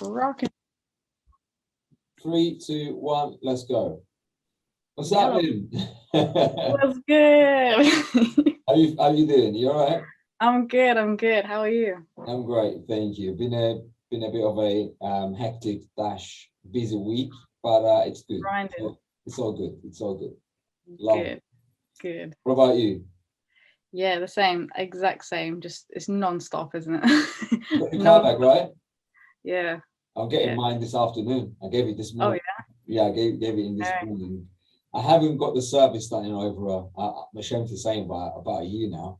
Rocket. 3, 2, 1, let's go. What's happening? What's good? How you doing? You all right? I'm good. How are you? I'm great, thank you. Been a bit of a hectic dash busy week, but it's good. Grinding. It's all good. It's all good. Love it. Good. What about you? Yeah, the same, exact same. Just it's non-stop, isn't it? You got your car back, right? Yeah. I'm getting mine this afternoon. I gave it this morning. Oh Yeah, I gave it in this morning. I haven't got the service done in over I'm ashamed to say about a year now.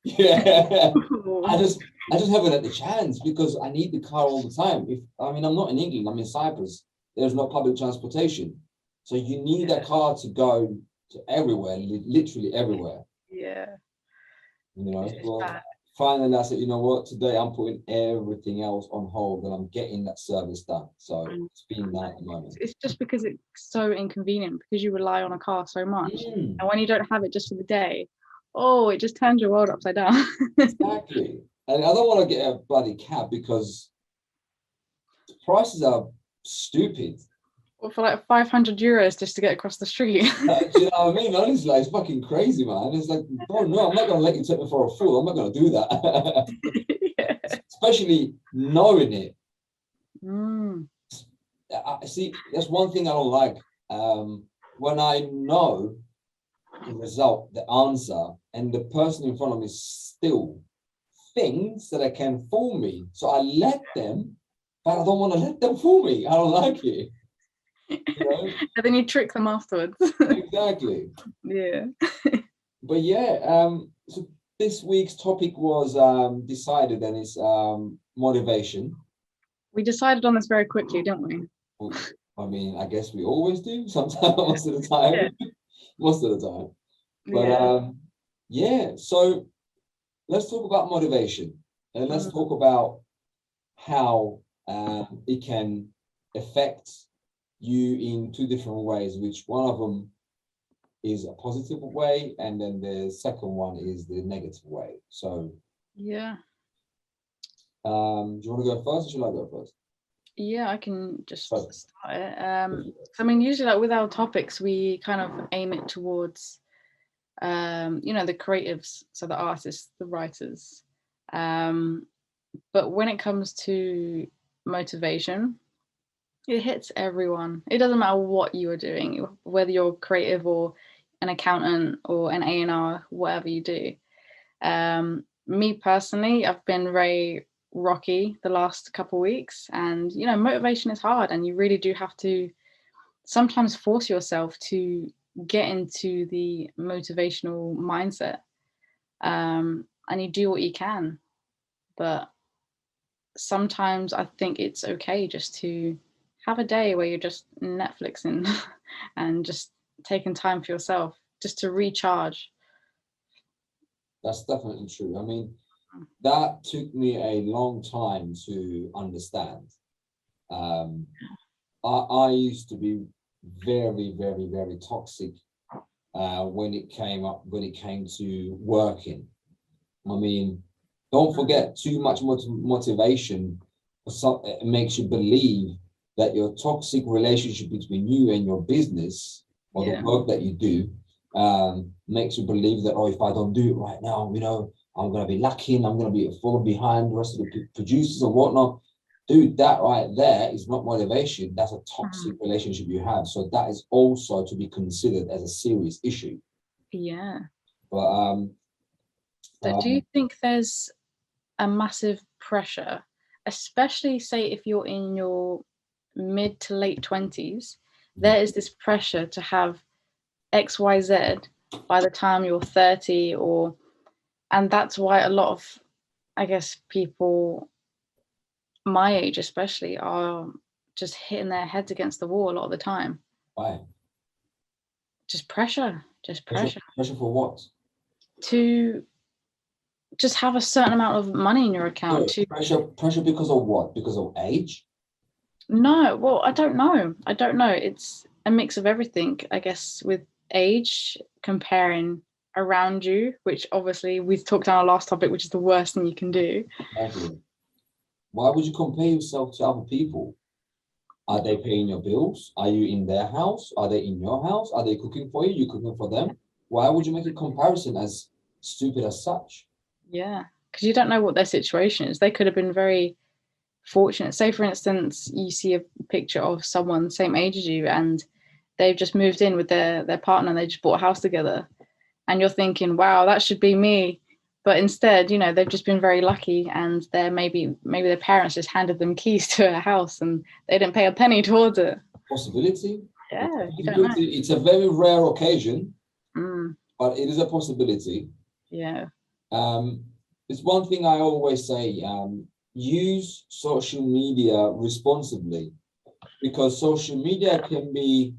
Yeah. I just haven't had the chance because I need the car all the time. I'm not in England, I'm in Cyprus. There's no public transportation. So you need a car to go to everywhere, literally everywhere. Yeah. Well, finally I said, you know what, today I'm putting everything else on hold and I'm getting that service done. So it's been that at the moment. It's just because it's so inconvenient because you rely on a car so much. And when you don't have it just for the day, it just turns your world upside down. Exactly. And I don't want to get a bloody cab because the prices are stupid. Or for like €500 just to get across the street. Do you know what I mean? Honestly, like, it's fucking crazy, man. It's like, bro, no, I'm not going to let you take me for a fool. I'm not going to do that. Yeah. Especially knowing it. Mm. See, that's one thing I don't like. When I know the result, the answer, and the person in front of me still thinks that they can fool me. So I let them, but I don't want to let them fool me. I don't like it. You know? And then you trick them afterwards. Exactly. Yeah. But yeah, so this week's topic was decided, and it's motivation. We decided on this very quickly, didn't we? I mean, I guess we always do sometimes, most of the time. Yeah. Most of the time. But yeah, so let's talk about motivation, and let's talk about how it can affect you in two different ways, which one of them is a positive way, and then the second one is the negative way. So yeah. do you want to go first, or should I go first? Yeah, I can just start it. I mean, usually like with our topics, we kind of aim it towards the creatives, so the artists, the writers. But when it comes to motivation, it hits everyone. It doesn't matter what you are doing, whether you're creative or an accountant or an A&R, whatever you do. Me personally, I've been very rocky the last couple of weeks, and motivation is hard, and you really do have to sometimes force yourself to get into the motivational mindset, and you do what you can, but sometimes I think it's okay just to have a day where you're just Netflixing and just taking time for yourself just to recharge. That's definitely true. I mean, that took me a long time to understand. I used to be very, very, very toxic when it came to working. I mean, don't forget, too much motivation makes you believe that your toxic relationship between you and your business or the work that you do makes you believe that, if I don't do it right now, I'm going to be lacking, I'm going to be falling behind the rest of the producers and whatnot. Dude, that right there is not motivation. That's a toxic relationship you have. So that is also to be considered as a serious issue. Yeah. But so do you think there's a massive pressure, especially say if you're in your mid to late 20s, there is this pressure to have XYZ by the time you're 30, and that's why a lot of, I guess, people my age especially are just hitting their heads against the wall a lot of the time. Why? Just pressure. Pressure for what? To just have a certain amount of money in your account. Pressure because of what? Because of age? No, well, I don't know. It's a mix of everything, I guess, with age, comparing around you, which obviously we talked on our last topic, which is the worst thing you can do. Exactly. Why would you compare yourself to other people? Are they paying your bills? Are you in their house? Are they in your house? Are they cooking for you? You cooking for them? Why would you make a comparison as stupid as such? Yeah, because you don't know what their situation is. They could have been very fortunate. Say, for instance, you see a picture of someone same age as you, and they've just moved in with their partner, and they just bought a house together, and you're thinking, "Wow, that should be me." But instead, you know, they've just been very lucky, and they're maybe their parents just handed them keys to a house, and they didn't pay a penny towards it. Possibility. Yeah, you don't know. It's a very rare occasion, Mm, but it is a possibility. yeah. It's one thing I always say, use social media responsibly, because social media can be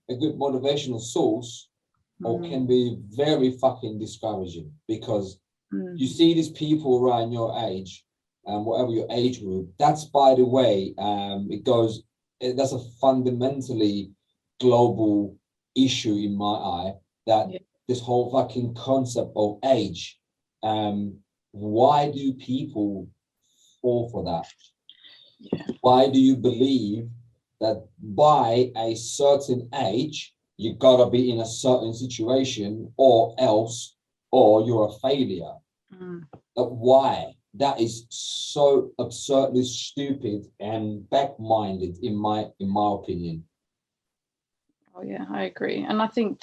a good motivational source or can be very fucking discouraging, because you see these people around your age, whatever your age group. That's, by the way, that's a fundamentally global issue in my eye, that this whole fucking concept of age. Why do people fall for that? Yeah. Why do you believe that by a certain age you gotta be in a certain situation, or else, or you're a failure? Why? That is so absurdly stupid and back-minded, in my opinion. Oh yeah, I agree, and I think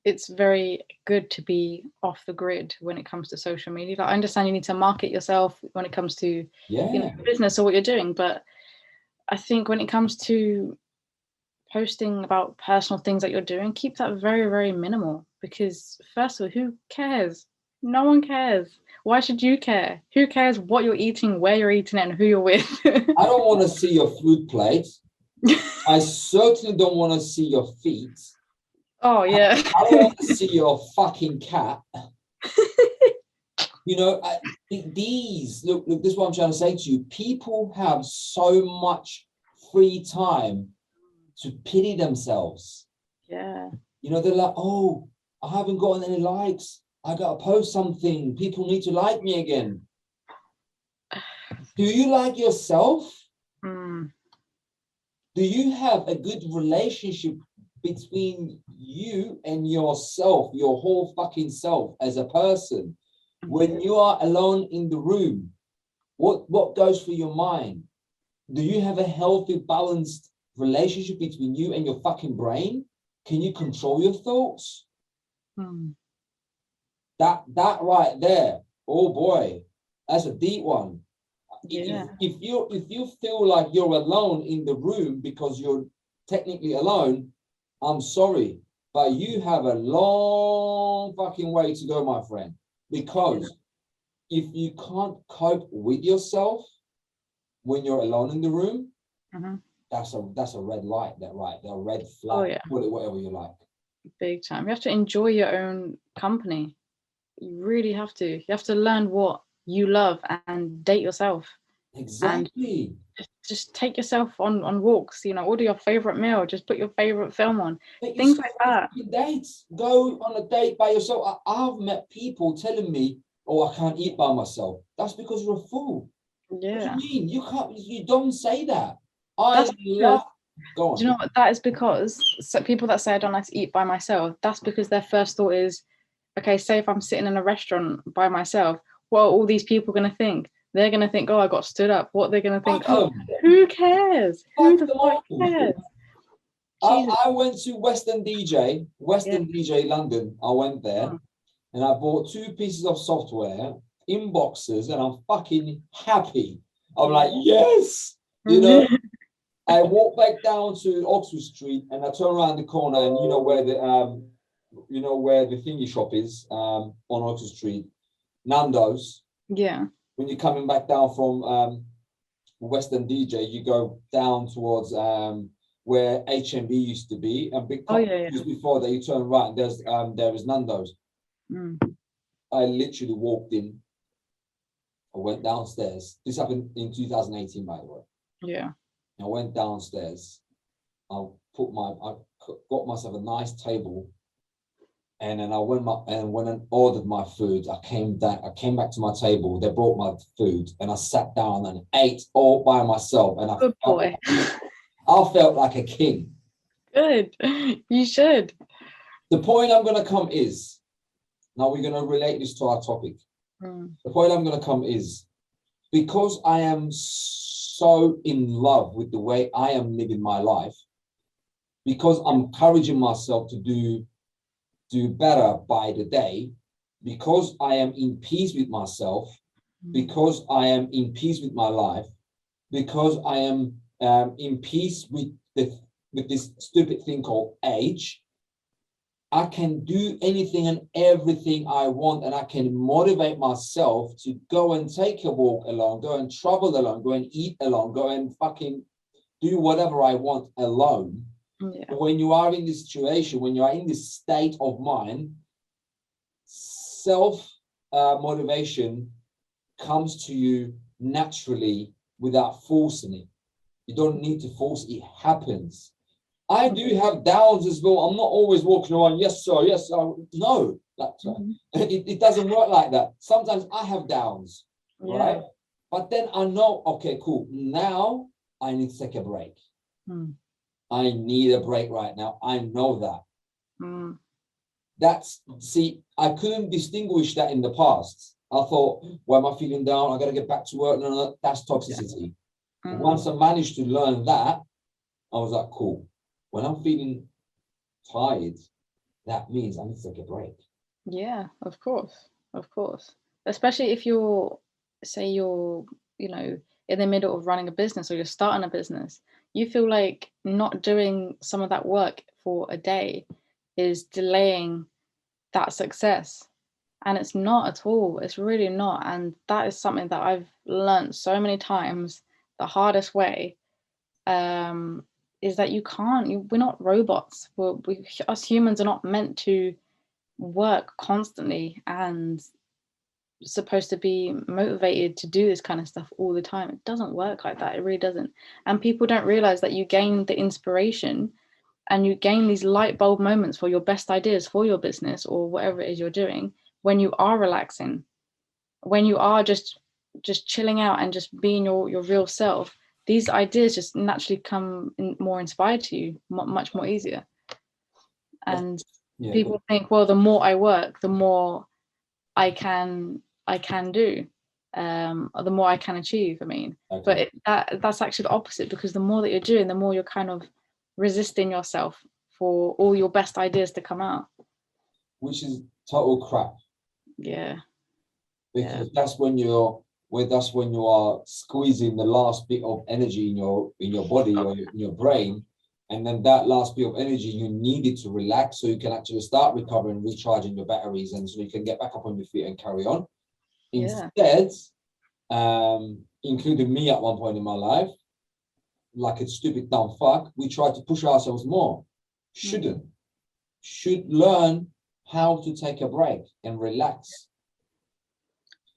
it's very good to be off the grid when it comes to social media. Like, I understand you need to market yourself when it comes to business or what you're doing, but I think when it comes to posting about personal things that you're doing, keep that very, very minimal, because first of all, who cares? No one cares. Why should you care? Who cares what you're eating, where you're eating it, and who you're with? I don't want to see your food plate. I certainly don't want to see your feet. Oh yeah. I don't want to see your fucking cat. You know, look, this is what I'm trying to say to you. People have so much free time to pity themselves. Yeah. You know, they're like, oh, I haven't gotten any likes. I got to post something. People need to like me again. Do you like yourself? Do you have a good relationship between you and yourself, your whole fucking self as a person? When you are alone in the room, what goes through your mind? Do you have a healthy, balanced relationship between you and your fucking brain? Can you control your thoughts? That right there, oh boy, that's a deep one. Yeah. If you feel like you're alone in the room because you're technically alone, I'm sorry, but you have a long fucking way to go, my friend. Because if you can't cope with yourself when you're alone in the room, that's a red light, that right? A red flag, call it whatever you like. Big time. You have to enjoy your own company. You really have to. You have to learn what you love and date yourself. Exactly. And just take yourself on walks, you know, order your favorite meal, just put your favorite film on. Things like that. Dates. Go on a date by yourself. I've met people telling me, oh, I can't eat by myself. That's because you're a fool. Yeah. What do you mean? You don't say that. Go on. Do you know what that is? Because people that say I don't like to eat by myself, that's because their first thought is, okay, say if I'm sitting in a restaurant by myself, what are all these people going to think? They're going to think, oh, I got stood up. What they're going to think? Oh, who cares? Who the fuck cares? I went to Western DJ London. I went there and I bought 2 pieces of software in boxes, and I'm fucking happy. I'm like, yes, you know. I walked back down to Oxford Street and I turn around the corner, and you know where the thingy shop is, on Oxford Street, Nando's. Yeah. When you're coming back down from Western DJ, you go down towards where HMB used to be, and just before that you turn right, and there is Nando's. I literally walked in. I went downstairs. This happened in 2018, by the way. Yeah. I went downstairs. I got myself a nice table. And then when I ordered my food, I came back to my table. They brought my food, and I sat down and ate all by myself. And Good boy. I felt like a king. Good. You should. The point I'm going to come is, now we're going to relate this to our topic. The point I'm going to come is, because I am so in love with the way I am living my life, because I'm encouraging myself to do better by the day, because I am in peace with myself, because I am in peace with my life, because I am in peace with this stupid thing called age, I can do anything and everything I want, and I can motivate myself to go and take a walk alone, go and travel alone, go and eat alone, go and fucking do whatever I want alone. Yeah. When you are in this situation, when you are in this state of mind, self motivation comes to you naturally without forcing it. You don't need to force it. It happens. I do have downs as well. I'm not always walking around, yes, sir, yes, sir. No, it doesn't work like that. Sometimes I have downs, right? But then I know, okay, cool. Now I need to take a break. I need a break right now. I know that. I couldn't distinguish that in the past. I thought, why am I feeling down? I got to get back to work. No, that's toxicity. Once I managed to learn that, I was like, cool. When I'm feeling tired, that means I need to take a break. Yeah, of course. Especially if you're in the middle of running a business, or you're starting a business, you feel like not doing some of that work for a day is delaying that success. And it's not at all. It's really not. And that is something that I've learned so many times the hardest way. Is that we're not robots. Us humans are not meant to work constantly and supposed to be motivated to do this kind of stuff all the time. It doesn't work like that. It really doesn't. And people don't realize that you gain the inspiration and you gain these light bulb moments for your best ideas for your business or whatever it is you're doing when you are relaxing, when you are just chilling out and just being your real self. These ideas just naturally come more inspired to you, much more easier. And people think, well, the more I work, the more I can do, or the more I can achieve. I mean, but that's actually the opposite, because the more that you're doing, the more you're kind of resisting yourself for all your best ideas to come out. Which is total crap. Yeah. Because that's when you are squeezing the last bit of energy in your body or in your brain, and then that last bit of energy you need it to relax so you can actually start recovering, recharging your batteries, and so you can get back up on your feet and carry on. Instead, including me at one point in my life, like a stupid dumb fuck, we try to push ourselves more. Should learn how to take a break and relax.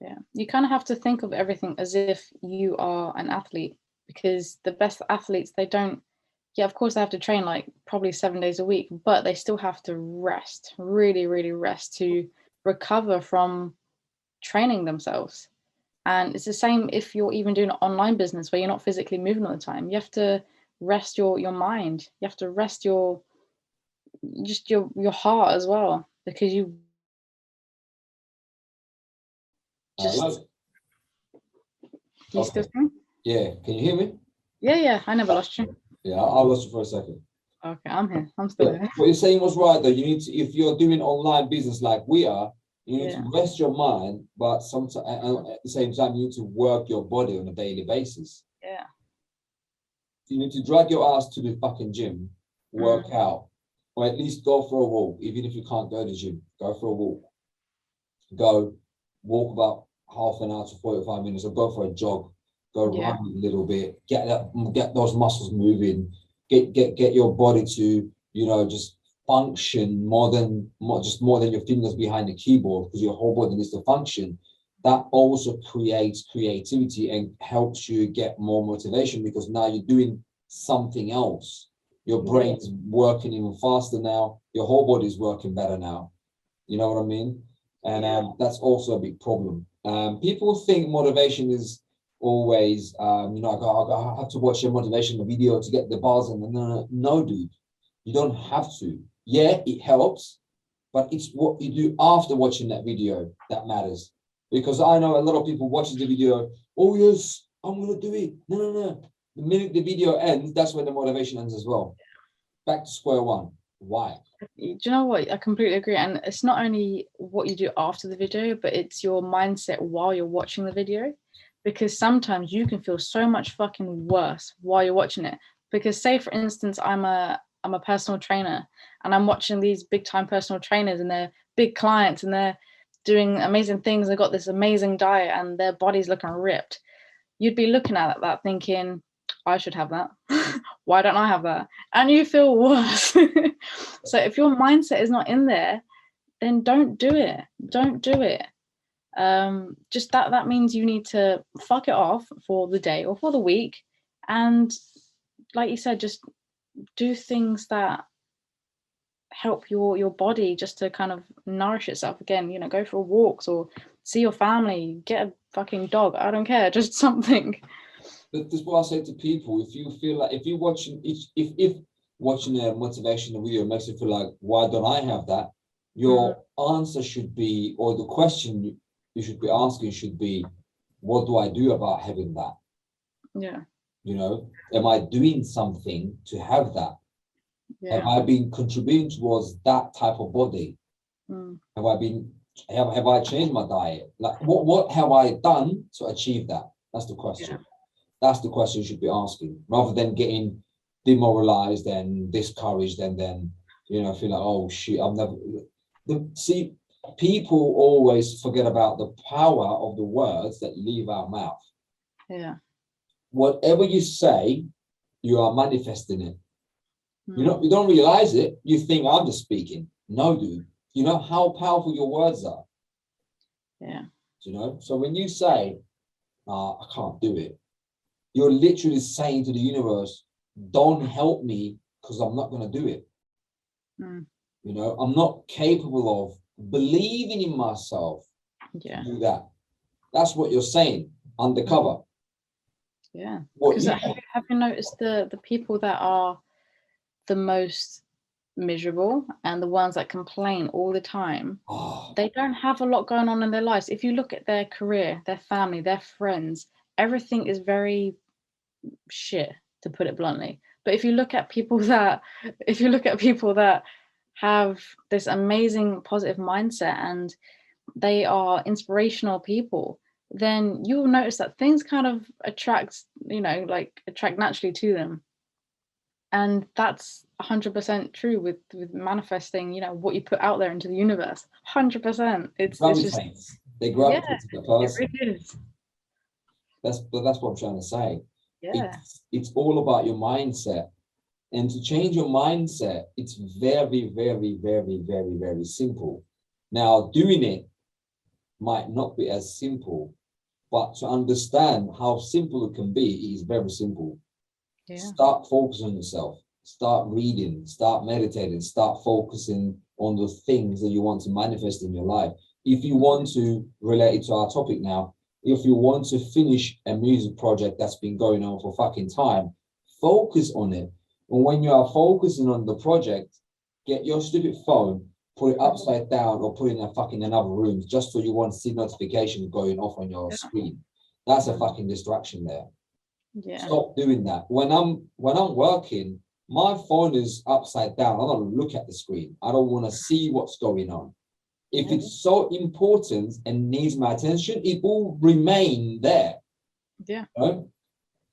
Yeah, you kind of have to think of everything as if you are an athlete, because the best athletes, they don't, of course they have to train like probably 7 days a week, but they still have to rest, really, really rest to recover from training themselves. And it's the same if you're even doing an online business where you're not physically moving all the time. You have to rest your mind. You have to rest your heart as well, because you just you still think? Yeah, can you hear me? Yeah, I never lost you. Yeah, I lost you for a second. Okay, I'm here. I'm still here. What you're saying was right though. You need to, if you're doing online business like we are, you need to rest your mind, but sometimes at the same time you need to work your body on a daily basis. Yeah. You need to drag your ass to the fucking gym, work out, or at least go for a walk. Even if you can't go to the gym, go for a walk. Go walk about half an hour to 45 minutes, or go for a jog. Go run a little bit. Get those muscles moving. Get your body to just function more than your fingers behind the keyboard, because your whole body needs to function. That also creates creativity and helps you get more motivation, because now you're doing something else. Your brain is working even faster now. Your whole body is working better now. You know what I mean? And that's also a big problem. People think motivation is always, I have to watch a motivational video to get the buzz. And no, dude, you don't have to. Yeah, it helps, but it's what you do after watching that video that matters. Because I know a lot of people watching the video, oh yes, I'm gonna do it. No. The minute the video ends, that's when the motivation ends as well. Back to square one. Why? Do you know what? I completely agree. And it's not only what you do after the video, but it's your mindset while you're watching the video. Because sometimes you can feel so much fucking worse while you're watching it. Because say for instance, I'm a personal trainer and I'm watching these big time personal trainers and they're big clients and they're doing amazing things. They've got this amazing diet and their body's looking ripped. You'd be looking at that thinking, I should have that. Why don't I have that? And you feel worse. So if your mindset is not in there, then don't do it. Don't do it. Just that means you need to fuck it off for the day or for the week. And like you said, just do things that help your body just to kind of nourish itself again. You know, go for walks or see your family, get a fucking dog. I don't care, just something. That's what I say to people. If you feel like if watching a motivational video makes you feel like, why don't I have that? Your answer should be, or the question you should be asking should be, what do I do about having that? Yeah. You know, am I doing something to have that? Yeah. Have I been contributing towards that type of body? Have I changed my diet? Like what have I done to achieve that? That's the question. Yeah. That's the question you should be asking, rather than getting demoralized and discouraged and then, feel like, oh shit, I'm never. See, people always forget about the power of the words that leave our mouth. Yeah. Whatever you say, you are manifesting it. You don't realize it. You think I'm just speaking. No, dude. You know how powerful your words are. Yeah. So when you say, I can't do it, you're literally saying to the universe, don't help me because I'm not going to do it. I'm not capable of believing in myself to do that. That's what you're saying undercover. Yeah. Because have you noticed the people that are the most miserable and the ones that complain all the time, they don't have a lot going on in their lives. If you look at their career, their family, their friends, everything is very shit, to put it bluntly. But if you look at people that have this amazing positive mindset and they are inspirational people, then you'll notice that things kind of attract naturally to them. And that's 100% true with manifesting, what you put out there into the universe. 100%. It's just they gravitate to the person. It really is. That's what I'm trying to say. Yeah. It's all about your mindset. And to change your mindset, it's very, very, very, very, very simple. Now, doing it might not be as simple, but to understand how simple it can be, it is very simple. Yeah. Start focusing on yourself. Start reading. Start meditating. Start focusing on the things that you want to manifest in your life. If you want to relate it to our topic now, if you want to finish a music project that's been going on for fucking time, focus on it. And when you are focusing on the project, get your stupid phone, put it upside down or put it in another room just so you won't see notifications going off on your screen. That's a fucking distraction there. Yeah. Stop doing that. When I'm working, my phone is upside down. I don't look at the screen. I don't want to see what's going on. If it's so important and needs my attention, it will remain there. Yeah.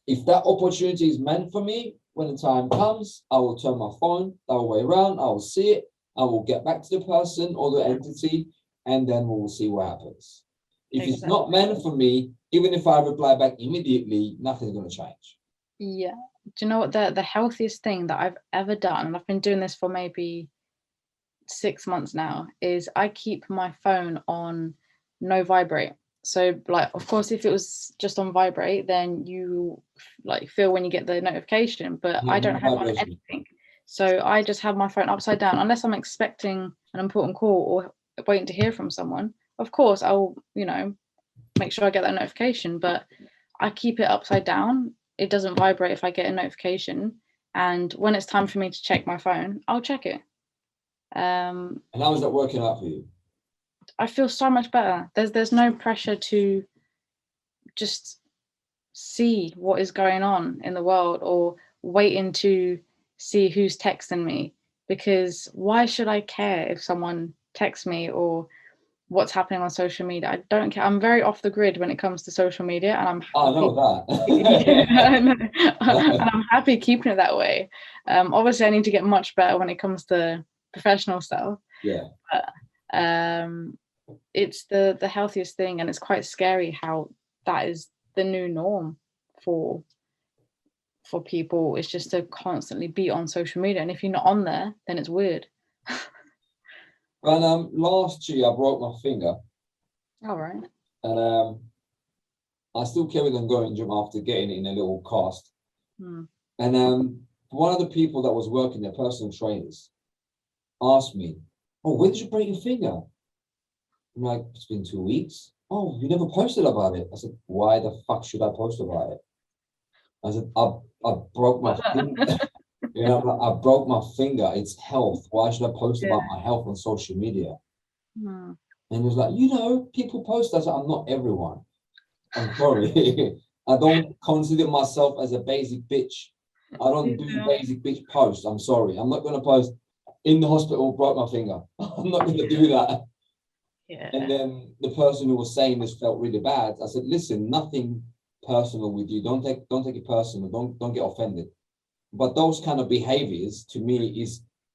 If that opportunity is meant for me, when the time comes, I will turn my phone the other way around. I will see it. I will get back to the person or the entity, and then we will see what happens. If it's not meant for me, even if I reply back immediately, nothing's going to change. Yeah. Do you know what the healthiest thing that I've ever done, and I've been doing this for maybe 6 months now, is I keep my phone on no vibrate. So of course, if it was just on vibrate, then you feel when you get the notification, but I don't have on anything. So I just have my phone upside down unless I'm expecting an important call or waiting to hear from someone, of course I'll, make sure I get that notification, but I keep it upside down. It doesn't vibrate if I get a notification. And when it's time for me to check my phone, I'll check it. And how is that working out for you? I feel so much better. There's no pressure to just see what is going on in the world or waiting to see who's texting me, because why should I care if someone texts me or what's happening on social media? I don't care. I'm very off the grid when it comes to social media, and I'm happy. I know that. Yeah, I know. And I'm happy keeping it that way. Obviously I need to get much better when it comes to professional stuff. Yeah. But it's the healthiest thing, and it's quite scary how that is the new norm for people. It's just to constantly be on social media, and if you're not on there, then it's weird. And last year I broke my finger. All right. And I still carried on going gym after getting it in a little cast. And one of the people that was working there, personal trainers, asked me, "Oh, when did you break your finger?" I'm like, "It's been 2 weeks." "Oh, you never posted about it." I said, "Why the fuck should I post about it?" I said, I broke my finger. I broke my finger. It's health. Why should I post about my health on social media? And he was like, people post. I said, "I'm not everyone. I'm sorry." I don't consider myself as a basic bitch. I don't do basic bitch posts. I'm sorry. I'm not going to post in the hospital, broke my finger. I'm not going to do that. Yeah. And then the person who was saying this felt really bad. I said, "Listen, nothing personal with you. Don't take it personal. Don't get offended." But those kind of behaviors, to me,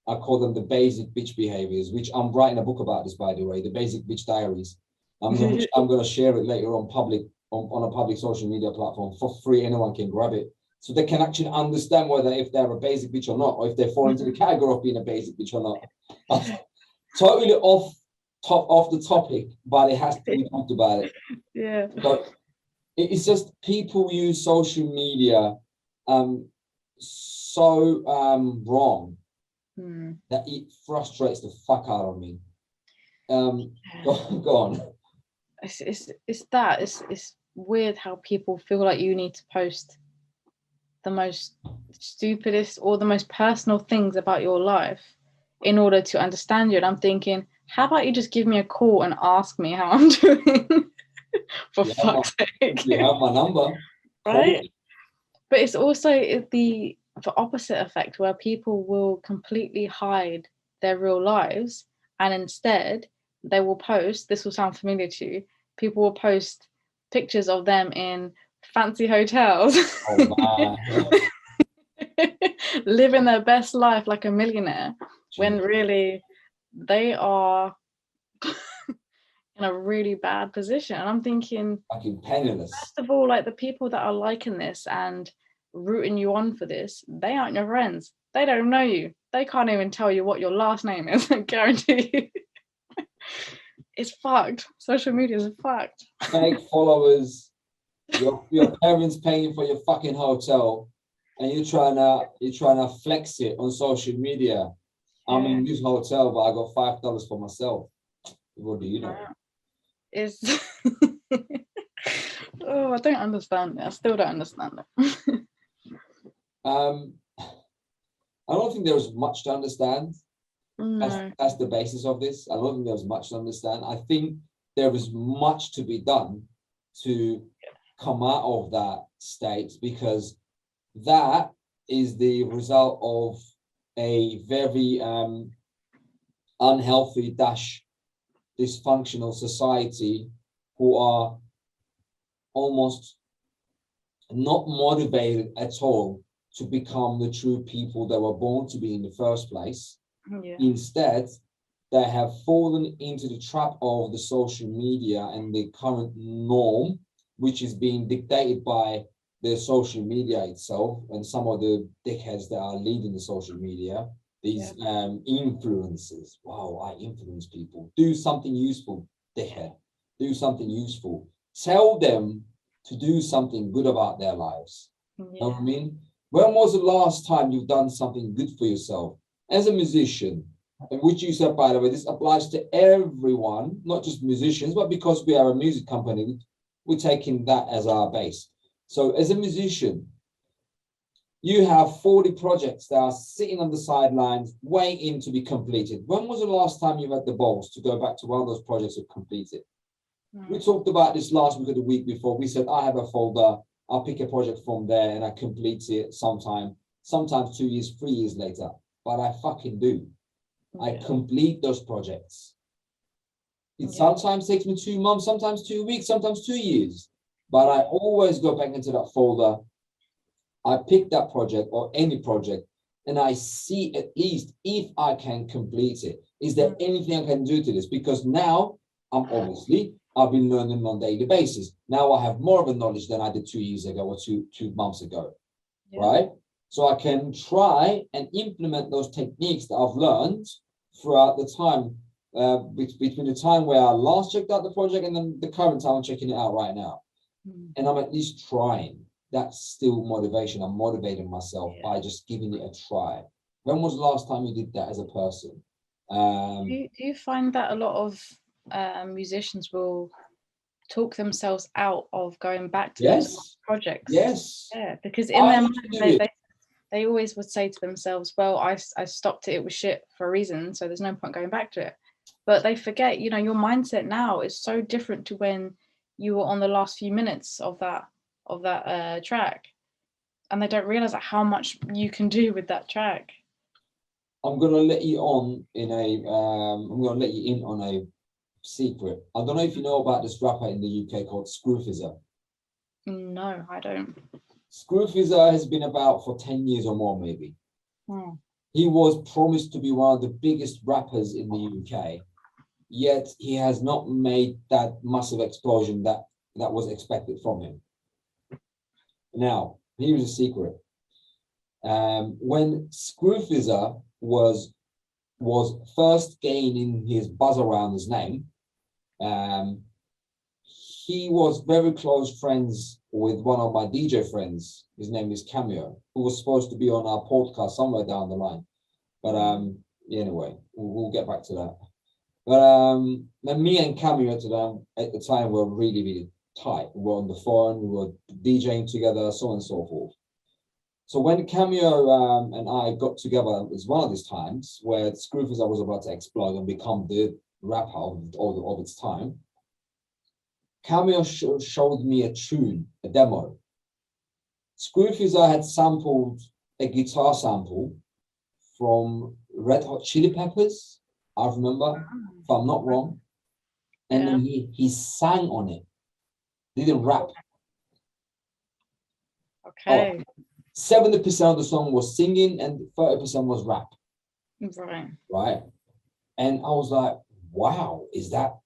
I call them the basic bitch behaviors, which I'm writing a book about this, by the way, the basic bitch diaries. I'm going to share it later on a public social media platform for free. Anyone can grab it, so they can actually understand whether if they're a basic bitch or not, or if they fall into the category of being a basic bitch or not. Totally off the topic, but it has to be talked about it. Yeah. So it's just people use social media so wrong that it frustrates the fuck out of me. Go on. It's weird how people feel like you need to post the most stupidest or the most personal things about your life in order to understand you. And I'm thinking, how about you just give me a call and ask me how I'm doing? For fuck's sake. You have my number. Right? But it's also the opposite effect, where people will completely hide their real lives, and instead they will post, this will sound familiar to you, people will post pictures of them in fancy hotels. Oh, living their best life like a millionaire, when really they are in a really bad position. And I'm thinking, fucking penniless. First of all, like, the people that are liking this and rooting you on for this, they aren't your friends. They don't know you. They can't even tell you what your last name is. I guarantee you. It's fucked. Social media is fucked. Fake followers. Your parents paying for your fucking hotel, and you're trying to flex it on social media. I'm in this hotel, but I got $5 for myself. What do you know? It's oh, I don't understand it. I still don't understand it. I don't think there's much to understand. No. That's the basis of this. I don't think there's much to understand. I think there is much to be done to come out of that state, because that is the result of a very unhealthy - dysfunctional society who are almost not motivated at all to become the true people they were born to be in the first place. Yeah. Instead, they have fallen into the trap of the social media and the current norm, which is being dictated by the social media itself and some of the dickheads that are leading the social media. These influencers. Wow, I influence people. Do something useful, dickhead. Do something useful. Tell them to do something good about their lives. Yeah. Know what I mean? When was the last time you've done something good for yourself? As a musician, And which you said, by the way, this applies to everyone, not just musicians, but because we are a music company, we're taking that as our base. So as a musician, you have 40 projects that are sitting on the sidelines, waiting to be completed. When was the last time you had the balls to go back to one of those projects you've completed? We talked about this last week or the week before. We said, I have a folder, I'll pick a project from there and I complete it sometimes 2 years, 3 years later. But I fucking do. I complete those projects. It sometimes takes me 2 months, sometimes 2 weeks, sometimes 2 years. But I always go back into that folder. I pick that project or any project and I see at least if I can complete it. Is there anything I can do to this? Because now I've been learning on a daily basis. Now I have more of a knowledge than I did 2 years ago or two months ago, right? So I can try and implement those techniques that I've learned throughout the time, between the time where I last checked out the project and then the current time I'm checking it out right now. And I'm at least trying. That's still motivation. I'm motivating myself by just giving it a try. When was the last time you did that as a person? Do you find that a lot of musicians will talk themselves out of going back to those projects? Yes. Yeah, because in their mind, they always would say to themselves, well, I stopped it was shit for a reason, so there's no point going back to it. But they forget, you know, your mindset now is so different to when you were on the last few minutes of that track, and they don't realize how much you can do with that track. I'm gonna let you in on a secret. I don't know if you know about this rapper in the UK called Screwfizzer. No, I don't. Screwfizzer has been about for 10 years or more, maybe. He was promised to be one of the biggest rappers in the UK, yet he has not made that massive explosion that was expected from him. Now, here's a secret. When Screwfizzer was first gaining his buzz around his name, he was very close friends with one of my DJ friends. His name is Cameo, who was supposed to be on our podcast somewhere down the line. But anyway, we'll get back to that. But me and Cameo at the time were really, really tight. We were on the phone, we were DJing together, so on and so forth. So when Cameo and I got together, it was one of these times where Screwfizzer was about to explode and become the rapper of its time. Cameo showed me a tune, a demo. Screwfizzer had sampled a guitar sample from Red Hot Chili Peppers, I remember, if I'm not wrong. And then he sang on it, didn't rap. Okay. 70% of the song was singing and 30% was rap. Right. And I was like, wow, is that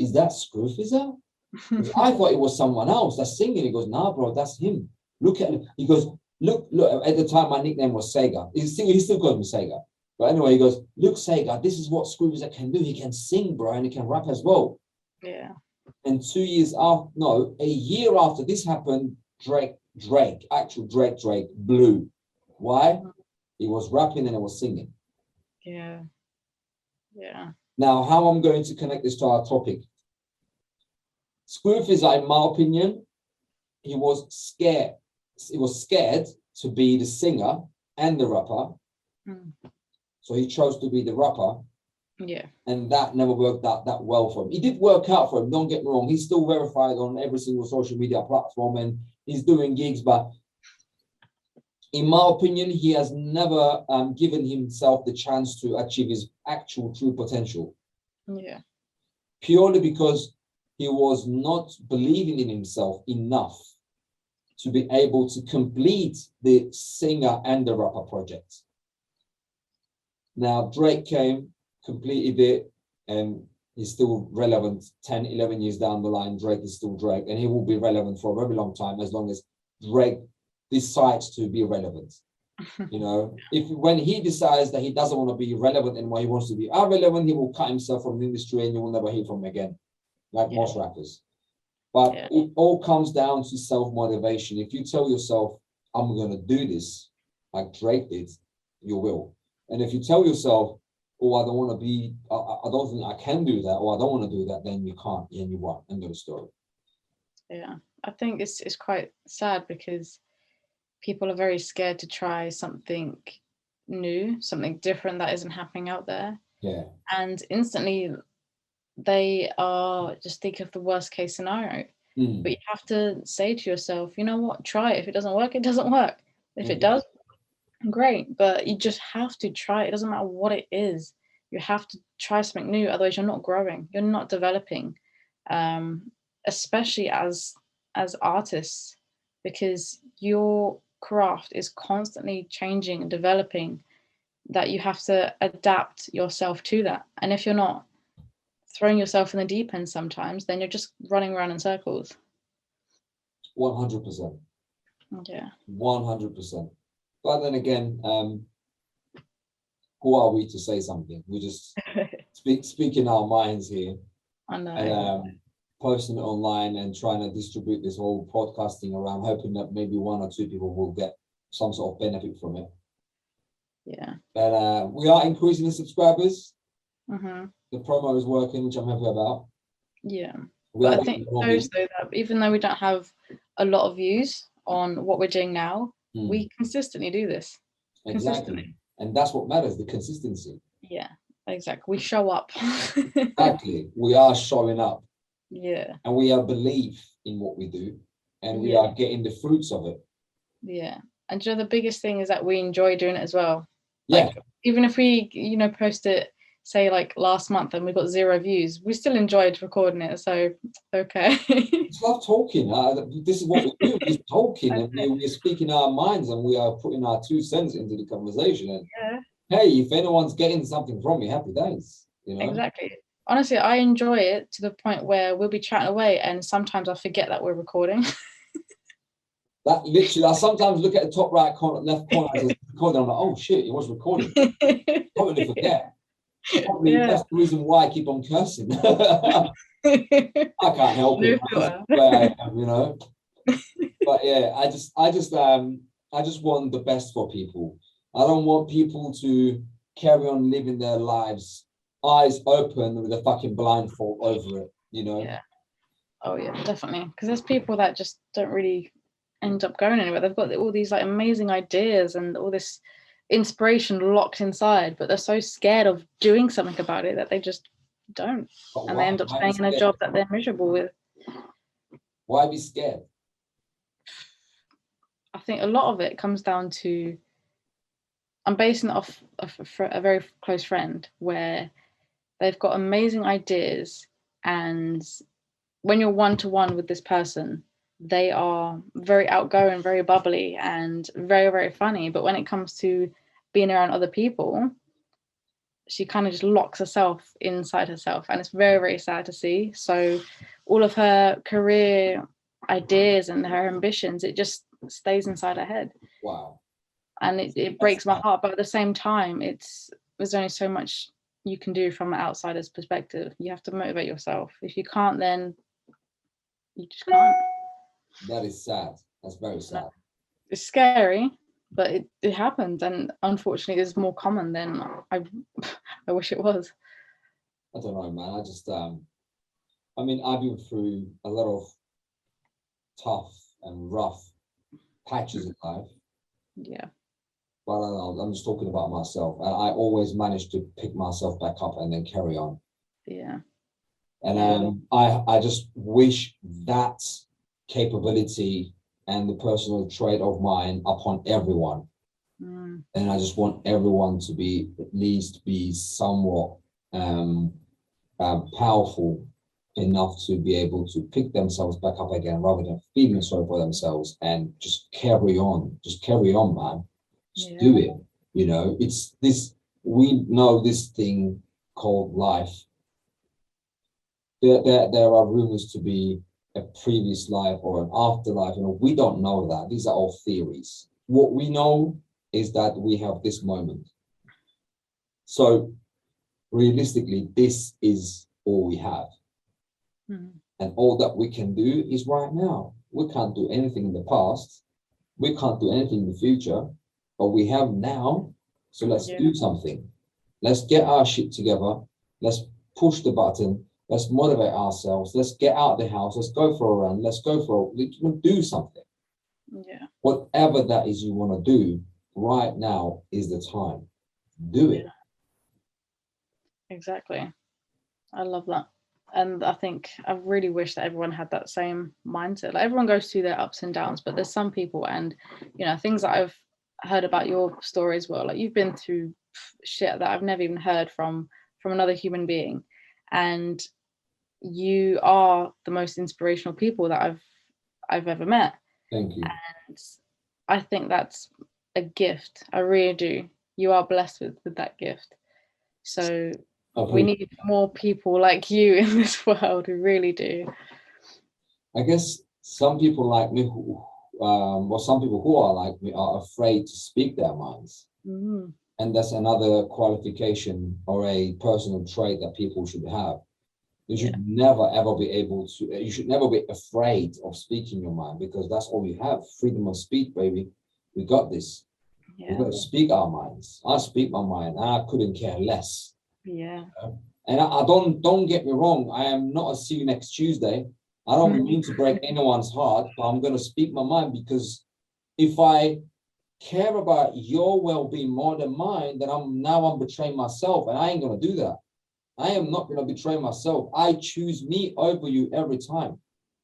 Screwfizzer? I thought it was someone else that's singing. He goes, nah, bro, that's him. Look at him. He goes, look, at the time my nickname was Sega. He still calls me Sega. But anyway, he goes, look, Sega, this is what Screwfizzer can do. He can sing, bro, and he can rap as well. Yeah. And a year after this happened, Drake blew. Why? He was rapping and he was singing. Yeah. Yeah. Now, how I'm going to connect this to our topic. Screwfizzer, in my opinion, he was scared. He was scared to be the singer and the rapper. So he chose to be the rapper. Yeah. And that never worked out that well for him. It did work out for him, don't get me wrong. He's still verified on every single social media platform and he's doing gigs, but in my opinion, he has never given himself the chance to achieve his actual true potential. Yeah. Purely because he was not believing in himself enough to be able to complete the singer and the rapper project. Now, Drake came, completed it, and he's still relevant 10, 11 years down the line. Drake is still Drake, and he will be relevant for a very long time as long as Drake decides to be relevant. You know, when he decides that he doesn't want to be relevant anymore, he wants to be irrelevant, he will cut himself from the industry and you will never hear from him again, like most rappers. But it all comes down to self-motivation. If you tell yourself, I'm going to do this, like Drake did, you will. And if you tell yourself, or I don't want to be, I don't think I can do that, or I don't want to do that, then you can't, and you won't. End of the story. Yeah, I think it's quite sad because people are very scared to try something new, something different that isn't happening out there. Yeah. And instantly they are just thinking of the worst case scenario. But you have to say to yourself, you know what, try it. If it doesn't work, it doesn't work. If it does, great. But you just have to try it. It doesn't matter what it is. You have to try something new. Otherwise, you're not growing. You're not developing, especially as artists, because your craft is constantly changing and developing. That you have to adapt yourself to that. And if you're not throwing yourself in the deep end sometimes, then you're just running around in circles. 100%. Yeah. 100%. But then again, who are we to say something? We just speaking our minds here. I know. And posting it online and trying to distribute this whole podcasting around, hoping that maybe 1 or 2 people will get some sort of benefit from it. Yeah. But we are increasing the subscribers. Mm-hmm. The promo is working, which I'm happy about. Yeah. But I think it shows though that even though we don't have a lot of views on what we're doing now, we consistently do this. Exactly. And that's what matters, the consistency. Yeah, exactly. We show up. Exactly. We are showing up. Yeah. And we are believe in what we do, and we are getting the fruits of it. Yeah. And you know, the biggest thing is that we enjoy doing it as well. Yeah. Like, even if we, post it, say like last month and we got 0 views, we still enjoyed recording it. So, okay. It's love talking. This is what we do. We're talking and we're speaking our minds, and we are putting our 2 cents into the conversation. And hey, if anyone's getting something from me, happy days. Exactly. Honestly, I enjoy it to the point where we'll be chatting away and sometimes I forget that we're recording. That literally, I sometimes look at the top right corner, left corner, as it's recording. I'm like, oh shit, it was recording. Totally forget. Probably that's the reason why I keep on cursing. I can't help it. That's the way I am, But yeah, I just want the best for people. I don't want people to carry on living their lives eyes open with a fucking blindfold over it, Yeah. Oh yeah, definitely. Because there's people that just don't really end up going anywhere. They've got all these like amazing ideas and all this inspiration locked inside, but they're so scared of doing something about it that they just don't. And they end up staying in a job that they're miserable with. Why be scared? I think a lot of it comes down to, I'm basing it off of a very close friend where they've got amazing ideas, and when you're one-to-one with this person, they are very outgoing, very bubbly, and very, very funny. But when it comes to being around other people, she kind of just locks herself inside herself, and it's very, very sad to see. So all of her career ideas and her ambitions, it just stays inside her head. Wow. And it breaks my heart, but at the same time, there's only so much you can do from an outsider's perspective. You have to motivate yourself. If you can't, then you just can't. That is sad. That's very sad. It's scary, but it happens, and unfortunately it's more common than I wish it was. I don't know, man. I just I've been through a lot of tough and rough patches in life. Yeah. But I don't know, I'm just talking about myself, and I always manage to pick myself back up and then carry on. Yeah. And I just wish that capability and the personal trait of mine upon everyone. And I just want everyone to be at least be somewhat powerful enough to be able to pick themselves back up again, rather than feeling sorry for themselves, and just carry on. Just carry on, man. Just do it. It's this. We know this thing called life. There are rumors to be a previous life or an afterlife. We don't know that. These are all theories. What we know is that we have this moment. So realistically, this is all we have. And all that we can do is right now. We can't do anything in the past. We can't do anything in the future, but we have now. So let's do something. Let's get our shit together. Let's push the button. Let's motivate ourselves. Let's get out of the house. Let's go for a run. Let's do something. Yeah. Whatever that is you want to do, right now is the time. Do it. Yeah. Exactly. I love that. And I think I really wish that everyone had that same mindset. Like everyone goes through their ups and downs, but there's some people, and things that I've heard about your story as well. Like you've been through shit that I've never even heard from another human being, and you are the most inspirational people that I've ever met. Thank you. And I think that's a gift. I really do. You are blessed with that gift. So we need more people like you in this world. We really do. I guess some people like me some people who are like me are afraid to speak their minds. Mm. And that's another qualification or a personal trait that people should have. You should never, ever be able to, you should never be afraid of speaking your mind, because that's all you have. Freedom of speech, baby. We got this. We've got to speak our minds. I speak my mind, and I couldn't care less. Yeah. And I don't get me wrong. I am not a see you next Tuesday. I don't mean to break anyone's heart, but I'm going to speak my mind, because if I care about your well-being more than mine, then I'm betraying myself, and I ain't going to do that. I am not going to betray myself. I choose me over you every time.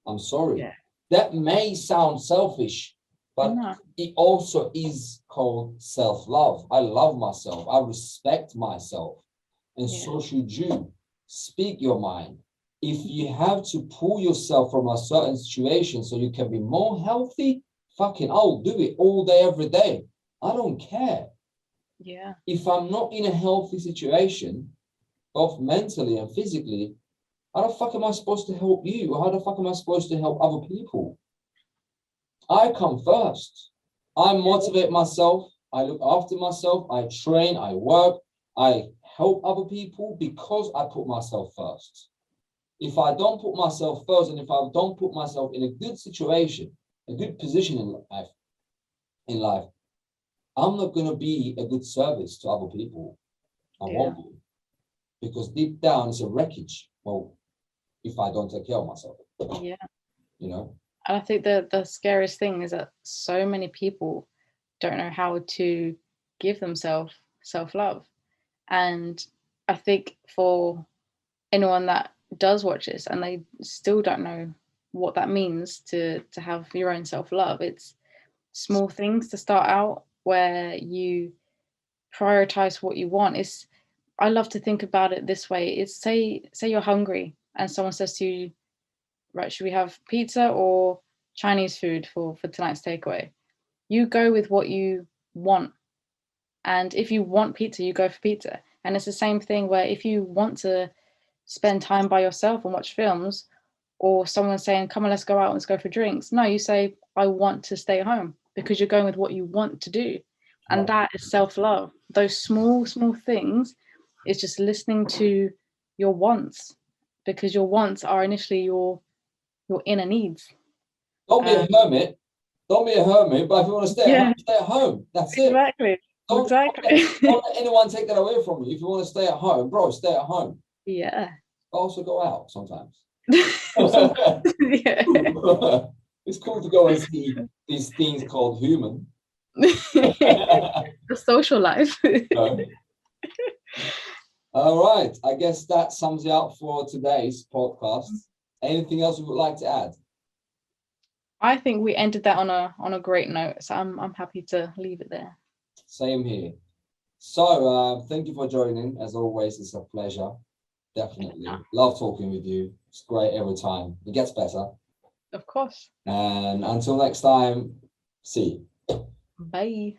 I'm sorry. Yeah. That may sound selfish, but it also is called self-love. I love myself. I respect myself. And so should you. Speak your mind. If you have to pull yourself from a certain situation so you can be more healthy, fucking I'll do it all day, every day. I don't care. Yeah. If I'm not in a healthy situation, both mentally and physically, how the fuck am I supposed to help you? Or how the fuck am I supposed to help other people? I come first. I motivate myself. I look after myself. I train. I work. I help other people because I put myself first. If I don't put myself first, and if I don't put myself in a good situation, a good position in life, I'm not going to be a good service to other people. I won't be. Because deep down it's a wreckage. Well, if I don't take care of myself. Yeah. And I think the scariest thing is that so many people don't know how to give themselves self-love. And I think for anyone that does watch this and they still don't know what that means to have your own self-love, it's small things to start out where you prioritize what you want. I love to think about it this way. It's say you're hungry and someone says to you, right, should we have pizza or Chinese food for tonight's takeaway? You go with what you want. And if you want pizza, you go for pizza. And it's the same thing where if you want to spend time by yourself and watch films, or someone saying, come on, let's go out, let's go for drinks. No, you say, I want to stay home, because you're going with what you want to do. And that is self-love. Those small things is just listening to your wants, because your wants are initially your inner needs. Don't be a hermit. Don't be a hermit, but if you want to stay at home. That's it. Exactly. Don't let anyone take that away from you. If you want to stay at home, bro, stay at home. Yeah. Also go out sometimes. Yeah. It's cool to go and see these things called human. The social life. All right. I guess that sums it up for today's podcast. Anything else you would like to add? I think we ended that on a great note, so I'm happy to leave it there. Same here. So thank you for joining. As always, it's a pleasure. Definitely. Love talking with you. It's great every time. It gets better. Of course. And until next time, see you. Bye.